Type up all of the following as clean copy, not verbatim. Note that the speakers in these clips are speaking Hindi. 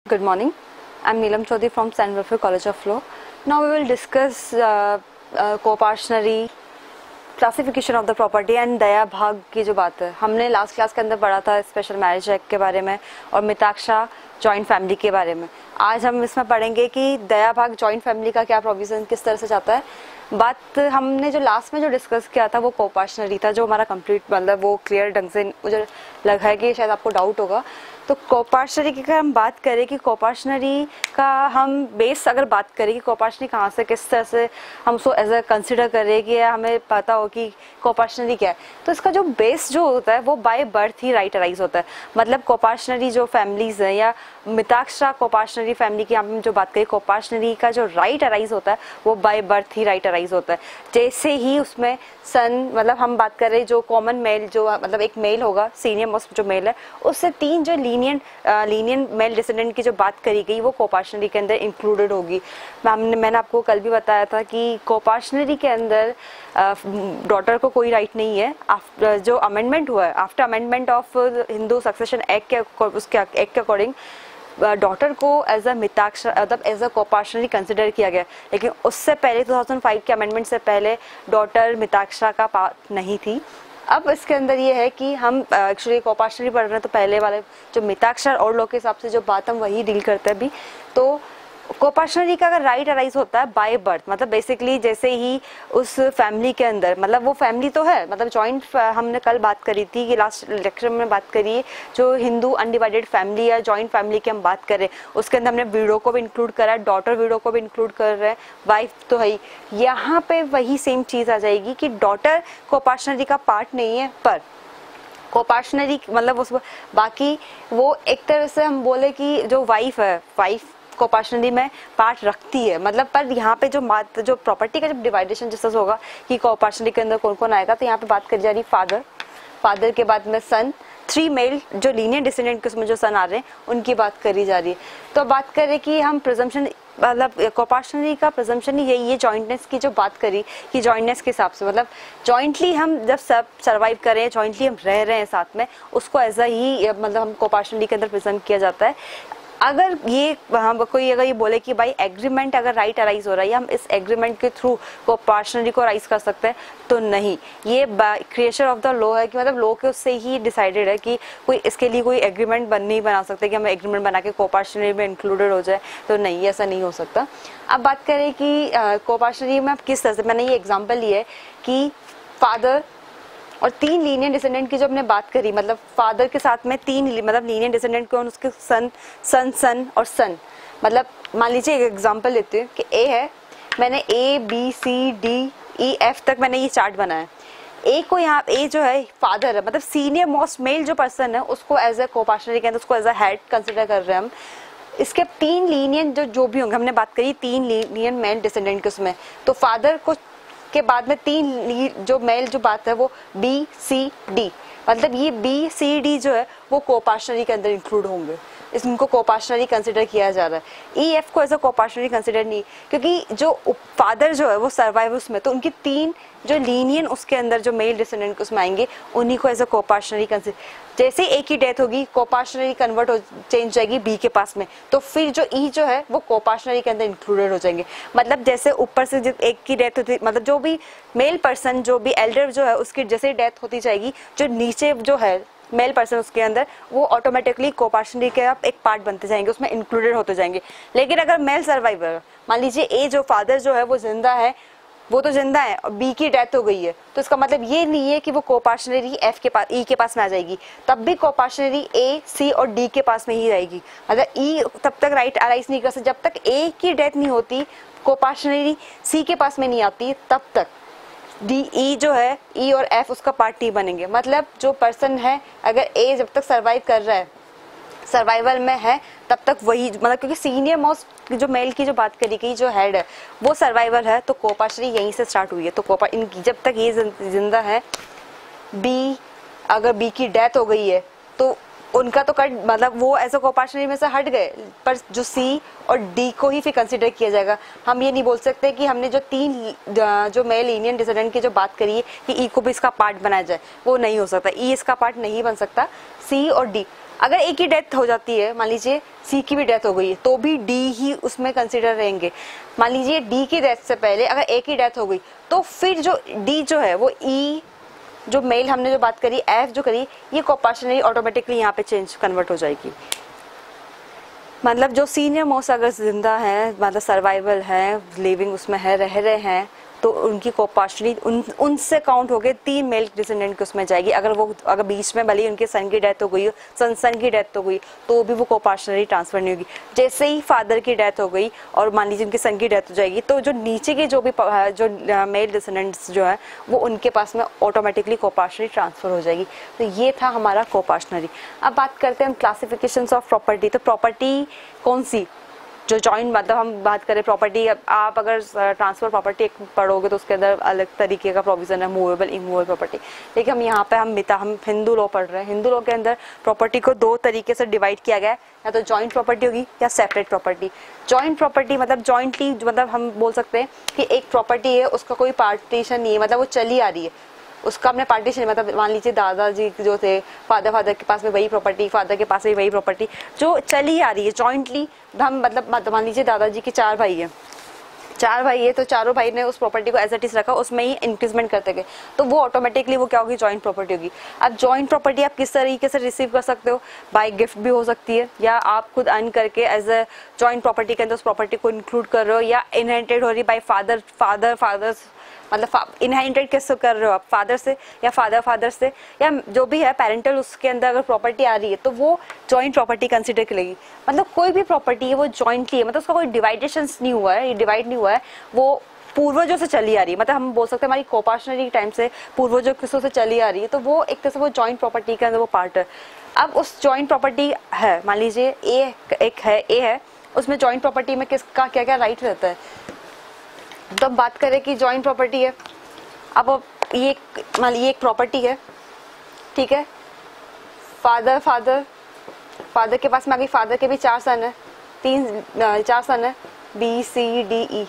Good morning. I'm Neelam Chaudhary from San Rafael College of Law. Now we will discuss co-partitionary classification of the property and Dayabhaga की जो बात है हमने लास्ट क्लास के अंदर पढ़ा था स्पेशल मैरिज एक्ट के बारे में और मिताक्षा जॉइंट फैमिली के बारे में। आज हम इसमें पढ़ेंगे कि दया भाग जॉइंट फैमिली का क्या प्रोविजन किस तरह से जाता है। बात हमने जो लास्ट में जो डिस्कस किया था वो कोपार्शनरी था, जो हमारा कंप्लीट मतलब वो क्लियर ढंग से मुझे लगा है कि शायद आपको डाउट होगा। तो कोपार्शनरी की अगर हम बात करें कि कोपार्शनरी का हम बेस अगर बात करें कि कोपार्शनरी कहाँ से किस तरह से हम उसको एज अ कंसिडर करें कि हमें पता हो कि कोपार्शनरी क्या है, तो इसका जो बेस जो होता है वो by birth he right arise होता है। मतलब कोपार्शनरी जो फैमिलीज है या मिताक्षा कोपार्शनरी फैमिली की हम जो बात करें, कोपार्शनरी का जो राइट अराइज होता है वो by birth he right arise होता है। जैसे ही उसमें सन मतलब हम बात कर रहे हैं जो कॉमन मेल जो मतलब एक मेल होगा सीनियर मोस्ट जो मेल है, उससे तीन जो लीनियंट मेल डिसेंडेंट की जो बात करी गई वो कोपार्शनरी के अंदर इंक्लूडेड होगी। मैंने आपको कल भी बताया था कि कोपार्शनरी के अंदर डॉटर को कोई राइट नहीं है। आफ्टर जो अमेंडमेंट हुआ है, after amendment of Hindu succession act के उसके एक्ट के अकॉर्डिंग डॉटर को एज अ मिताक्षा मतलब एज अ कोपार्शनरी कंसिडर किया गया, लेकिन उससे पहले 2005 के अमेंडमेंट से पहले डॉटर मिताक्षा का पार्ट नहीं थी। अब इसके अंदर ये है कि हम एक्चुअली कोपार्शनरी पढ़ रहे हैं तो पहले वाले जो मिताक्षर और लोग के हिसाब से जो बात हम वही डील करते हैं अभी। तो कोपार्शनरी का अगर राइट अराइज होता है बाय बर्थ, मतलब बेसिकली जैसे ही उस फैमिली के अंदर मतलब वो फैमिली तो है मतलब जॉइंट, हमने कल बात करी थी कि लास्ट लेक्चर में बात करी जो हिंदू अनडिवाइडेड फैमिली या जॉइंट फैमिली की हम बात करें उसके अंदर हमने विडो को भी इंक्लूड करा है, डॉटर विडो को भी इंक्लूड कर रहे हैं, वाइफ तो है ही। यहाँ पे वही सेम चीज आ जाएगी कि डॉटर कोपार्शनरी का पार्ट नहीं है, पर कोपार्शनरी मतलब उस बाकी वो एक तरह से हम बोले कि जो वाइफ है, वाइफ कोपार्शनरी में पार्ट रखती है मतलब, पर यहाँ पे जो प्रॉपर्टी का जब डिवाइडेशन जिस होगा कि कोपार्शनरी के अंदर कौन कौन आएगा, तो यहाँ पे बात करी जा रही फादर के बाद में सन, 3 मेल जो लीनियर डिसेंडेंट के उसमें जो सन आ रहे हैं उनकी बात करी जा रही है। तो बात करें कि हम प्रिजम्पशन मतलब कोपार्शनरी का प्रिजम्पशन ही यही है जॉइंटनेस की जो बात करी कि जॉइंटनेस के हिसाब से मतलब जॉइंटली हम जब सब सर्वाइव करें, जॉइंटली हम रह रहे हैं साथ में, उसको एज ही मतलब हम कोपार्शनरी के अंदर प्रिजम्प किया जाता है। अगर ये हम कोई अगर ये बोले कि भाई एग्रीमेंट अगर राइट अराइज हो रहा है या हम इस एग्रीमेंट के थ्रू कोपार्शनरी को राइज कर सकते हैं, तो नहीं, ये क्रिएशन ऑफ द लॉ है कि मतलब लॉ के उससे ही डिसाइडेड है कि कोई इसके लिए कोई एग्रीमेंट नहीं बना सकते कि हम एग्रीमेंट बना के कोपार्शनरी में इंक्लूडेड हो जाए, तो नहीं, ऐसा नहीं हो सकता। अब बात करें कि कोपार्शनरी में किस तरह से, मैंने ये एग्जाम्पल लिया है कि फादर और 3 लीनियर डिसेंडेंट की जो हमने बात करी, मतलब फादर के साथ में 3 मतलब लीनियर डिसेंडेंट कौन, उसके सन और सन। मतलब मान लीजिए एक एग्जांपल लेते हैं कि ए है, मैंने ABCDEF तक मैंने ये चार्ट बनाया। ए को यहाँ ए जो है फादर है, मतलब सीनियर मोस्ट मेल जो पर्सन है उसको एज ए कोपार्शनरी के अंदर उसको एज अ हेड कंसिडर कर रहे हैं हम। इसके 3 लीनियर जो भी होंगे, हमने बात करी 3 लीनियर मेल डिसेंडेंट के उसमें, तो फादर को के बाद में 3 जो मेल जो बात है वो BCD, मतलब ये BCD जो है वो कोपार्शनरी के अंदर इंक्लूड होंगे, इनको कोपार्शनरी कंसिडर किया जा रहा है। EF को एज अ कोपार्शनरी कंसिडर नहीं, क्योंकि जो फादर जो है वो सर्वाइव उसमें, तो उनकी 3 जो लीनियन उसके अंदर जो मेल डिसेंडेंट उसमें आएंगे उन्हीं को एज अ कोपार्शनरी कंसिडर। जैसे एक की डेथ होगी कोपार्शनरी कन्वर्ट हो चेंज जाएगी B के पास में, तो फिर जो E जो है वो कोपार्शनरी के अंदर इंक्लूडेड हो जाएंगे। मतलब जैसे ऊपर से जब एक की डेथ होती, मतलब जो भी मेल पर्सन जो भी एल्डर जो है उसकी जैसे डेथ होती जाएगी, जो नीचे जो है मेल पर्सन उसके अंदर वो ऑटोमेटिकली कोपार्शनरी के आप एक पार्ट बनते जाएंगे, उसमें इंक्लूडेड होते जाएंगे। लेकिन अगर मेल सर्वाइवर मान लीजिए ए जो फादर जो है वो जिंदा है, वो तो जिंदा है और बी की डेथ हो गई है, तो इसका मतलब ये नहीं है कि वो कोपार्शनरी एफ के पास ई के पास में आ जाएगी, तब भी कोपार्शनरी ए सी और डी के पास में ही रहेगी। मतलब ई तब तक राइट अराइज नहीं कर सकता जब तक ए की डेथ नहीं होती, कोपार्शनरी सी के पास में नहीं आती, तब तक डी ई जो है ई और एफ उसका पार्ट नहीं बनेंगे। मतलब जो पर्सन है अगर ए जब तक सर्वाइव कर रहा है, सर्वाइवल में है, तब तक वही मतलब क्योंकि सीनियर मोस्ट जो मेल की जो बात करी गई जो हेड है वो सर्वाइवल है, तो कोपार्शनरी यहीं से स्टार्ट हुई है। तो इनकी जब तक ये जिंदा है, बी अगर बी की डेथ हो गई है तो उनका तो कट मतलब वो ऐसा कोपार्शनरी में से हट गए, पर जो सी और डी को ही फिर कंसिडर किया जाएगा। हम ये नहीं बोल सकते कि हमने जो 3 जो मेल लीनियर डिसेंडेंट की जो बात करी है कि ई को भी इसका पार्ट बनाया जाए, वो नहीं हो सकता, ई इसका पार्ट नहीं बन सकता, सी और डी। अगर ए की डेथ हो जाती है, मान लीजिए सी की भी डेथ हो गई है, तो भी डी ही उसमें कंसिडर रहेंगे। मान लीजिए डी की डेथ से पहले अगर ए की डेथ हो गई तो फिर जो डी जो है वो ई, जो मेल हमने जो बात करी, एफ जो करी, ये कोपार्शनरी ऑटोमेटिकली यहाँ पे चेंज कन्वर्ट हो जाएगी। मतलब जो सीनियर मोस्ट अगर जिंदा है, मतलब सर्वाइवल है, लिविंग उसमें है, रह रहे हैं, तो उनकी कोपार्शनरी उनसे काउंट हो गए 3 मेल डिसेंडेंट के उसमें जाएगी। अगर बीच में भले उनके सन की डेथ हो गई, सन की डेथ हो गई, तो भी वो कोपार्शनरी ट्रांसफर नहीं होगी। जैसे ही फादर की डेथ हो गई और मान लीजिए उनके सन की डेथ हो जाएगी, तो जो नीचे के जो भी जो मेल डिसेंडेंट्स जो है वो उनके पास में ऑटोमेटिकली कोपार्शनरी ट्रांसफर हो जाएगी। तो ये था हमारा कोपार्शनरी। अब बात करते हैं हम क्लासिफिकेशन ऑफ प्रॉपर्टी। तो प्रॉपर्टी कौन सी जो जॉइंट, मतलब हम बात करें प्रॉपर्टी, आप अगर ट्रांसफर प्रॉपर्टी पढ़ोगे तो उसके अंदर अलग तरीके का प्रोविजन है, मूवेबल इमूवेबल प्रॉपर्टी। लेकिन हम यहाँ पे हम हिंदू लॉ पढ़ रहे हैं। हिंदू लॉ के अंदर प्रॉपर्टी को 2 तरीके से डिवाइड किया गया है, या तो जॉइंट प्रॉपर्टी होगी या सेपरेट प्रॉपर्टी। जॉइंट प्रॉपर्टी मतलब जॉइंटली, मतलब हम बोल सकते हैं कि एक प्रॉपर्टी है, उसका कोई पार्टीशन नहीं है, मतलब वो चली आ रही है, उसका अपने पार्टीशन, मतलब मान लीजिए दादाजी जो थे, फादर के पास में वही प्रॉपर्टी, फादर के पास में वही प्रॉपर्टी जो चली आ रही है जॉइंटली। हम मतलब मान लीजिए दादाजी के 4 भाई हैं, 4 भाई है, तो चारों भाई ने उस प्रॉपर्टी को एज इट इज रखा, उसमें ही इंक्रीजमेंट करते गए, तो वो ऑटोमेटिकली वो क्या होगी, जॉइंट प्रॉपर्टी होगी। अब जॉइंट प्रॉपर्टी आप किस तरीके से रिसीव कर सकते हो, बाय गिफ्ट भी हो सकती है, या आप खुद अर्न करके एज अ जॉइंट प्रॉपर्टी के अंदर उस प्रॉपर्टी को इंक्लूड कर रहे हो, या इनहेरिटेड हो रही बाय फादर्स, मतलब इनहेरिटेड कैसे कर रहे हो आप, फादर से या फादर से, या जो भी है पेरेंटल, उसके अंदर अगर प्रॉपर्टी आ रही है तो वो जॉइंट प्रॉपर्टी कंसिडर करेगी। मतलब कोई भी प्रॉपर्टी है वो जॉइंटली है, मतलब उसका कोई डिवाइडेशन नहीं हुआ है, ये डिवाइड नहीं हुआ है, वो पूर्वजों से चली आ रही है। मतलब हम बोल सकते हैं हमारी कोपार्शनरी टाइम से पूर्वजों किसों से चली आ रही है, तो वो एक तरह से वो जॉइंट प्रॉपर्टी के अंदर वो पार्ट है। अब उस जॉइंट प्रॉपर्टी है, मान लीजिए ए है, उसमें जॉइंट प्रॉपर्टी में किसका क्या क्या राइट रहता है। तो हम बात करें कि जॉइंट प्रॉपर्टी है, अब ये मान लीजिए एक प्रॉपर्टी है, ठीक है, फादर के पास में आ गई, फादर के भी 4 सन है, 4 सन है, बी सी डी ई।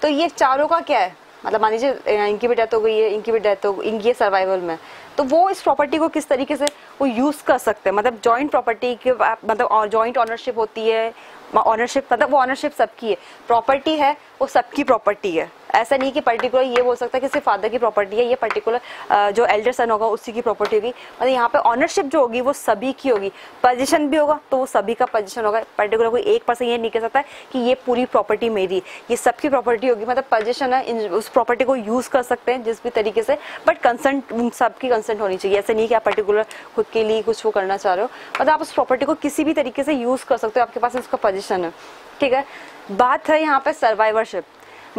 तो ये चारों का क्या है, मतलब मान लीजिए इनकी भी डेथ हो गई है, इनकी भी डेथ हो गई, इनकी सर्वाइवल में, तो वो इस प्रॉपर्टी को किस तरीके से वो यूज कर सकते हैं। मतलब जॉइंट प्रॉपर्टी के मतलब जॉइंट ऑनरशिप होती है, ऑनरशिप मतलब वो ऑनरशिप सबकी है, प्रॉपर्टी है वो सबकी प्रॉपर्टी है। ऐसा नहीं कि पर्टिकुलर ये बोल सकता है कि सिर्फ फादर की प्रॉपर्टी है, ये पर्टिकुलर जो एल्डर सन होगा उसी की प्रॉपर्टी होगी। मतलब यहाँ पे ऑनरशिप जो होगी वो सभी की होगी, पोजीशन भी होगा तो वो सभी का पोजीशन होगा। पर्टिकुलर कोई एक पर्सन ये नहीं कह सकता कि ये पूरी प्रॉपर्टी मेरी, ये सबकी प्रॉपर्टी होगी। मतलब पोजीशन है, उस प्रॉपर्टी को यूज कर सकते हैं जिस भी तरीके से, बट कंसेंट सबकी कंसेंट होनी चाहिए। ऐसे नहीं कि आप पर्टिकुलर खुद के लिए कुछ वो करना चाह रहे हो, मतलब आप उस प्रॉपर्टी को किसी भी तरीके से यूज कर सकते हो, आपके पास उसका पोजीशन है, ठीक है। बात है यहाँ पे सर्वाइवरशिप,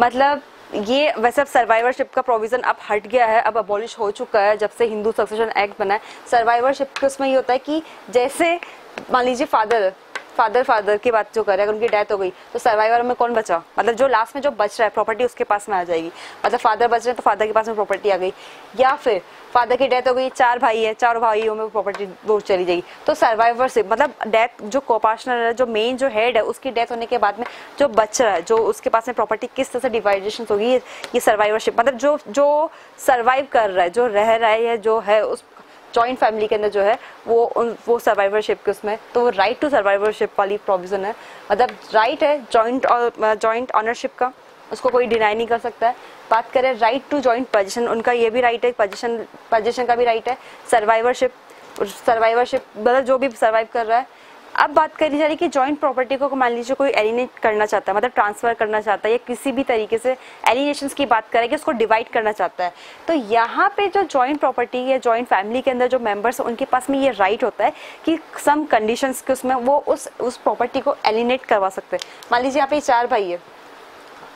मतलब ये वैसे अब सर्वाइवरशिप का प्रोविजन अब हट गया है, अब अबॉलिश हो चुका है जब से हिंदू सक्सेशन एक्ट बना है। सर्वाइवरशिप के उसमें ये होता है कि जैसे मान लीजिए फादर की बात जो करे, अगर उनकी डेथ हो गई तो सर्वाइवर में कौन बचा, मतलब जो लास्ट में जो बच रहा है प्रॉपर्टी उसके पास में आ जाएगी। मतलब फादर बच रहे हैं तो फादर के पास में प्रॉपर्टी आ गई, या फिर फादर की डेथ हो गई, 4 भाई है, 4 भाइयों में प्रॉपर्टी वो चली जाएगी। तो सर्वाइवरशिप मतलब डेथ, जो कोपार्शनर है, जो मेन जो हेड है, उसकी डेथ होने के बाद में जो बच रहा है, जो उसके पास में प्रॉपर्टी किस तरह से डिवाइडेशन होगी, ये सर्वाइवरशिप मतलब जो सर्वाइव कर रहा है, जो रह रहा है, जो है उस जॉइंट फैमिली के अंदर जो है वो सर्वाइवरशिप के उसमें, तो वो राइट टू सर्वाइवरशिप वाली प्रोविजन है। मतलब राइट है जॉइंट ऑनरशिप का, उसको कोई डिनाई नहीं कर सकता है। बात करें राइट टू जॉइंट पोजीशन, उनका ये भी राइट है, पोजीशन का भी राइट है। सर्वाइवरशिप मतलब जो भी सर्वाइव कर रहा है। अब बात करी जा रही कि जॉइंट प्रॉपर्टी को मान लीजिए कोई एलिनेट करना चाहता है, मतलब ट्रांसफर करना चाहता है, या किसी भी तरीके से एलिनेशंस की बात करें कि उसको डिवाइड करना चाहता है, तो यहाँ पे जो जॉइंट प्रॉपर्टी या जॉइंट फैमिली के अंदर जो मेंबर्स हैं उनके पास में ये राइट होता है कि सम कंडीशंस के उसमें वो उस प्रॉपर्टी को एलिनेट करवा सकते हैं। मान लीजिए यहाँ पे 4 भाई है,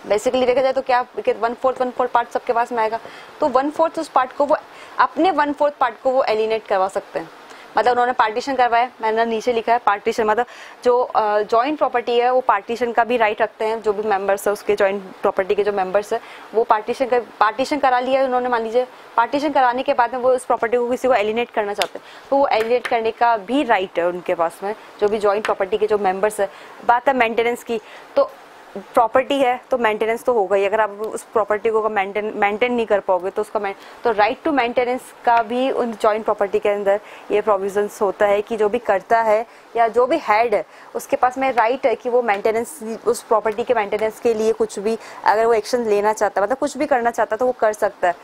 बेसिकली देखा जाए तो क्या 1/4 पार्ट सबके पास में आएगा, तो 1/4 उस पार्ट को वो अपने 1/4 पार्ट को वो एलिनेट करवा सकते हैं। मतलब उन्होंने पार्टीशन करवाया, मैंने नीचे लिखा है पार्टीशन, मतलब जो जॉइंट प्रॉपर्टी है वो पार्टीशन का भी राइट रखते हैं। जो भी मेंबर्स है उसके जॉइंट प्रॉपर्टी के जो मेंबर्स है वो पार्टीशन करा लिया उन्होंने, मान लीजिए पार्टीशन कराने के बाद में वो इस प्रॉपर्टी को किसी को एलिनेट करना चाहते हैं, तो वो एलिनेट करने का भी राइट है उनके पास में, जो भी जॉइंट प्रॉपर्टी के जो मेंबर्स है। बात है मेंटेनेंस की, तो प्रॉपर्टी है तो मेंटेनेंस तो होगा ही। अगर आप उस प्रॉपर्टी को मेंटेन नहीं कर पाओगे तो उसका तो राइट टू मेंटेनेंस का भी उन जॉइंट प्रॉपर्टी के अंदर ये प्रोविजंस होता है कि जो भी करता है या जो भी हेड है उसके पास में राइट है कि वो मेंटेनेंस, उस प्रॉपर्टी के मेंटेनेंस के लिए कुछ भी अगर वो एक्शन लेना चाहता है, मतलब कुछ भी करना चाहता है तो वो कर सकता है।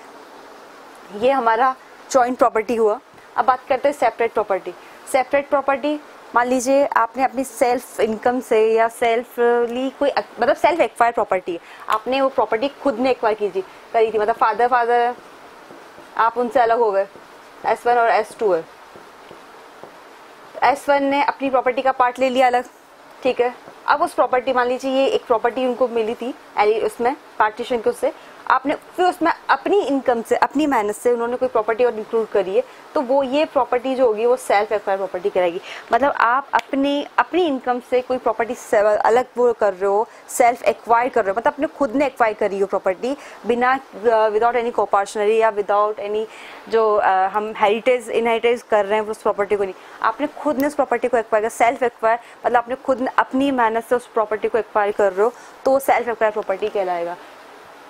ये हमारा जॉइंट प्रॉपर्टी हुआ। अब बात करते हैं सेपरेट प्रॉपर्टी। सेपरेट प्रॉपर्टी, मान लीजिए आपने अपनी सेल्फ इनकम से या सेल्फली कोई मतलब सेल्फ एक्वायर प्रॉपर्टी है, आपने वो प्रॉपर्टी खुद ने एक्वायर करी थी, मतलब फादर आप उनसे अलग हो गए, S1 और S2 है। S1 ने अपनी प्रॉपर्टी का पार्ट ले लिया अलग, ठीक है। अब उस प्रॉपर्टी, मान लीजिए ये एक प्रॉपर्टी उनको मिली थी उसमें पार्टीशन के, उससे आपने फिर उसमें अपनी इनकम से, अपनी मेहनत से उन्होंने कोई प्रॉपर्टी और इंक्लूड करी है, तो वो ये प्रॉपर्टी जो होगी वो सेल्फ एक्वायर प्रॉपर्टी कहलाएगी। मतलब आप अपनी इनकम से कोई प्रॉपर्टी अलग वो कर रहे हो, सेल्फ एक्वायर कर रहे हो, मतलब अपने खुद ने एक्वायर करी हो प्रॉपर्टी बिना विदाउट एनी कोपार्शनरी या विदाउट एनी जो हम इनहेरिटेज कर रहे हैं उस प्रॉपर्टी को नहीं, आपने खुद ने उस प्रॉपर्टी को एक्वायर कर, सेल्फ एक्वायर मतलब आपने खुद अपनी मेहनत से उस प्रॉपर्टी को एक्वायर कर रहे हो तो वो सेल्फ एक्वायर प्रॉपर्टी कहलाएगा।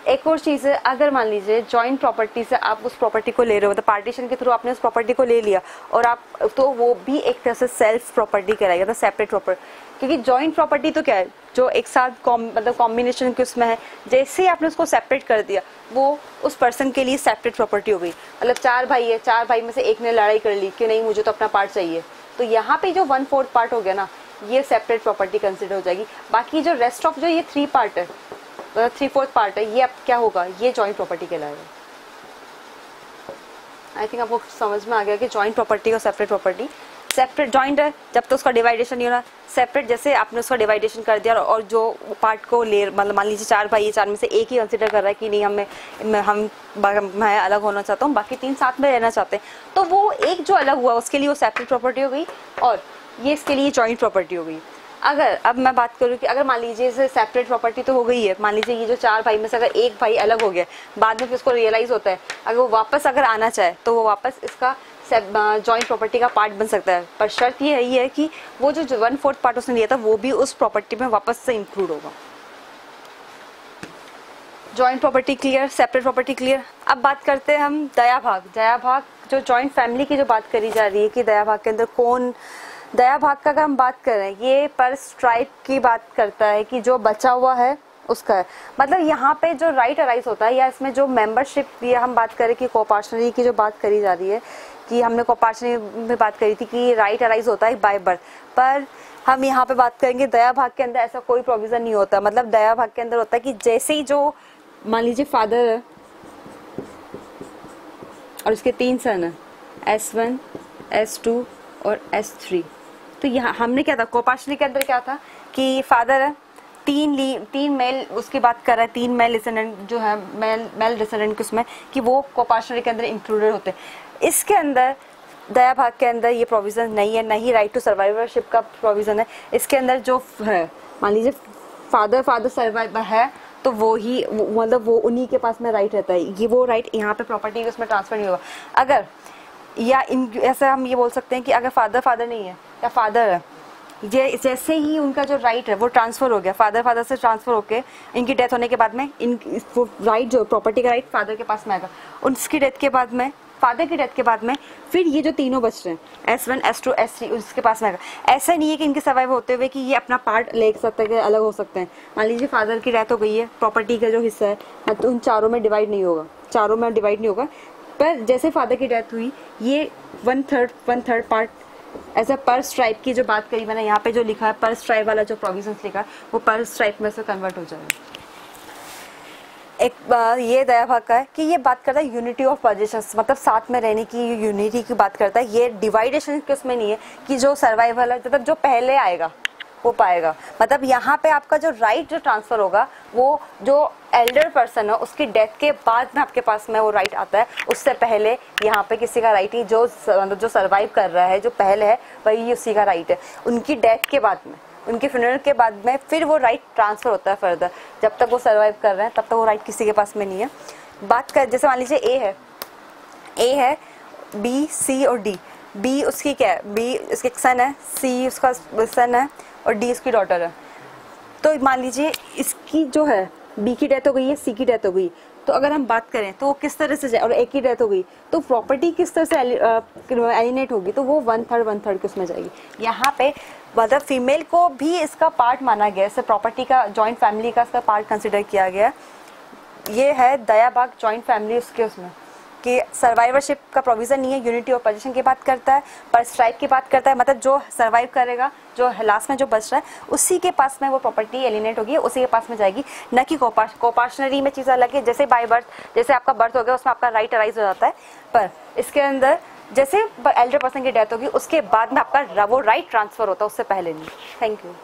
एक और चीज़ है, अगर मान लीजिए जॉइंट प्रॉपर्टी से आप उस प्रॉपर्टी को ले रहे हो, मतलब पार्टीशन के थ्रू आपने उस प्रॉपर्टी को ले लिया और आप, तो वो भी एक तरह से सेल्फ प्रॉपर्टी कहलाएगा, तो सेपरेट प्रॉपर्टी। क्योंकि जॉइंट प्रॉपर्टी तो क्या है, जो एक साथ मतलब कॉम्बिनेशन के उसमें है, जैसे ही आपने उसको सेपरेट कर दिया वो उस पर्सन के लिए सेपरेट प्रॉपर्टी हो गई। मतलब 4 भाई है, 4 भाई में से एक ने लड़ाई कर ली कि नहीं मुझे तो अपना पार्ट चाहिए, तो यहाँ पे जो 1/4 पार्ट हो गया ना, ये सेपरेट प्रॉपर्टी कंसिडर हो जाएगी। बाकी जो रेस्ट ऑफ जो ये 3 पार्ट है, 3/4 पार्ट है, ये अब क्या होगा, ये जॉइंट प्रॉपर्टी कहलाएगा। आई थिंक आपको समझ में आ गया कि जॉइंट प्रॉपर्टी और सेपरेट प्रॉपर्टी। सेपरेट जॉइंट है जब तो उसका डिवाइडेशन नहीं होना, सेपरेट जैसे आपने उसका डिवाइडेशन कर दिया और जो पार्ट को ले, मतलब मान लीजिए 4 भाई है, 4 में से एक ही कंसिडर कर रहा है कि नहीं मैं अलग होना चाहता हूँ, बाकी 3 साथ में रहना चाहते हैं, तो वो एक जो अलग हुआ उसके लिए वो सेपरेट प्रॉपर्टी हो गई और ये इसके लिए जॉइंट प्रॉपर्टी हो गई। अगर अब मैं बात करूँ कि अगर मान लीजिए इसे सेपरेट प्रॉपर्टी तो हो गई है, मान लीजिए ये जो 4 भाई में से अगर एक भाई अलग हो गया, बाद में फिर उसको रियलाइज होता है, अगर वो वापस अगर आना चाहे तो वो वापस इसका जॉइंट प्रॉपर्टी का पार्ट बन सकता है, पर शर्त ये है कि वो जो 1/4 पार्ट उसने लिया था वो भी उस प्रॉपर्टी में वापस से इंक्लूड होगा। Joint property clear, separate property clear. अब बात करते हैं हम दया भाग जो जॉइंट फैमिली की जो बात करी जा रही है कि दया भाग के अंदर कौन, दया भाग का अगर हम बात करें, ये पर स्ट्राइक की बात करता है कि जो बचा हुआ है उसका है, मतलब यहाँ पे जो राइट अराइज होता है या इसमें जो मेंबरशिप, ये हम बात करें कि कोपार्शनरी की जो बात करी जा रही है कि हमने कोपार्शनरी में बात करी थी कि राइट अराइज होता है बाय बर्थ, पर हम यहाँ पे बात करेंगे दया भाग के अंदर ऐसा कोई प्रोविजन नहीं होता। मतलब दया भाग के अंदर होता है कि जैसे ही जो मान लीजिए फादर है और उसके 3 सन है, S1, S2 और S3, तो यहाँ हमने क्या था कोपार्शनरी के अंदर क्या था कि फादर है, 3 मेल उसकी बात कर रहा है, 3 मेल डिसेंडेंट जो है मेल डिसेंडेंट उसमें कि वो कोपार्शनरी के अंदर इंक्लूडेड होते हैं। इसके अंदर दया भाग के अंदर ये प्रोविजन नहीं है, नहीं राइट टू सर्वाइवरशिप का प्रोविजन है। इसके अंदर जो है मान लीजिए फादर सर्वाइवर है तो वो ही मतलब वो उन्हीं के पास में राइट रहता है, ये वो राइट यहाँ पे प्रॉपर्टी उसमें ट्रांसफर नहीं होगा। अगर या ऐसा हम ये बोल सकते हैं कि अगर फादर नहीं है या फादर है, जैसे ही उनका जो राइट है वो ट्रांसफर हो गया, फादर से ट्रांसफर होके इनकी डेथ होने के बाद में वो राइट जो प्रॉपर्टी का राइट फादर के पास में आएगा, उसकी डेथ के बाद में, फादर की डेथ के बाद में फिर ये जो तीनों बच रहे हैं S1, S2, S3 उसके पास में आएगा। ऐसा नहीं है कि इनके सर्वाइव होते हुए कि ये अपना पार्ट ले सकते हैं, अलग हो सकते हैं। मान लीजिए फादर की डेथ हो गई है, प्रॉपर्टी का जो हिस्सा है तो उन चारों में डिवाइड नहीं होगा, पर जैसे फादर की डेथ हुई ये 1/3 पार्ट ऐसा पर स्ट्राइप की जो बात करी मैंने यहाँ पे जो लिखा है पर स्ट्राइप वाला जो प्रोविजंस लिखा है वो पर स्ट्राइप में से कन्वर्ट हो जाएगा। एक ये दया भाग का है कि ये बात करता है यूनिटी ऑफ पोजीशंस, मतलब साथ में रहने की यूनिटी की बात करता है। ये डिवाइडेशन किसमें नहीं है कि जो सर्वाइवल है मतलब जो पहले आएगा वो पाएगा। मतलब यहाँ पे आपका जो राइट जो ट्रांसफर होगा वो जो एल्डर पर्सन है उसकी डेथ के बाद में आपके पास में वो राइट आता है, उससे पहले यहाँ पे किसी का राइट ही जो सर्वाइव कर रहा है जो पहले है वही उसी का राइट है। उनकी डेथ के बाद में, उनके फ्यूनरल के बाद में फिर वो राइट ट्रांसफर होता है फर्दर। जब तक वो सर्वाइव कर रहे हैं तब तक वो राइट किसी के पास में नहीं है। बात कर जैसे मान लीजिए ए है बी सी और डी। बी उसकी क्या है, बी उसके सन है, सी उसका सन है और डी उसकी डॉटर है। तो मान लीजिए इसकी जो है बी की डेथ हो गई है, सी की डेथ हो गई, तो अगर हम बात करें तो किस तरह से जाए, और ए की डेथ हो गई तो प्रॉपर्टी किस तरह से एलिनेट होगी, तो वो 1/3 की उसमें जाएगी। यहाँ पे मतलब फीमेल को भी इसका पार्ट माना गया, इससे प्रॉपर्टी का जॉइंट फैमिली का इसका पार्ट कंसिडर किया गया। ये है दया भाग जॉइंट फैमिली, उसके उसमें कि सर्वाइवरशिप का प्रोविजन नहीं है, यूनिटी ऑफ पोजीशन की बात करता है, पर स्ट्राइक की बात करता है, मतलब जो सर्वाइव करेगा, जो लास्ट में जो बच रहा है उसी के पास में वो प्रॉपर्टी एलिनेट होगी, उसी के पास में जाएगी, न कि कोपार्शनरी में चीज़ अलग है। जैसे बाय बर्थ, जैसे आपका बर्थ हो गया उसमें आपका राइट अराइज हो जाता है, पर इसके अंदर जैसे एल्डर पर्सन की डेथ होगी उसके बाद में आपका वो राइट ट्रांसफर होता है, उससे पहले नहीं। Thank you.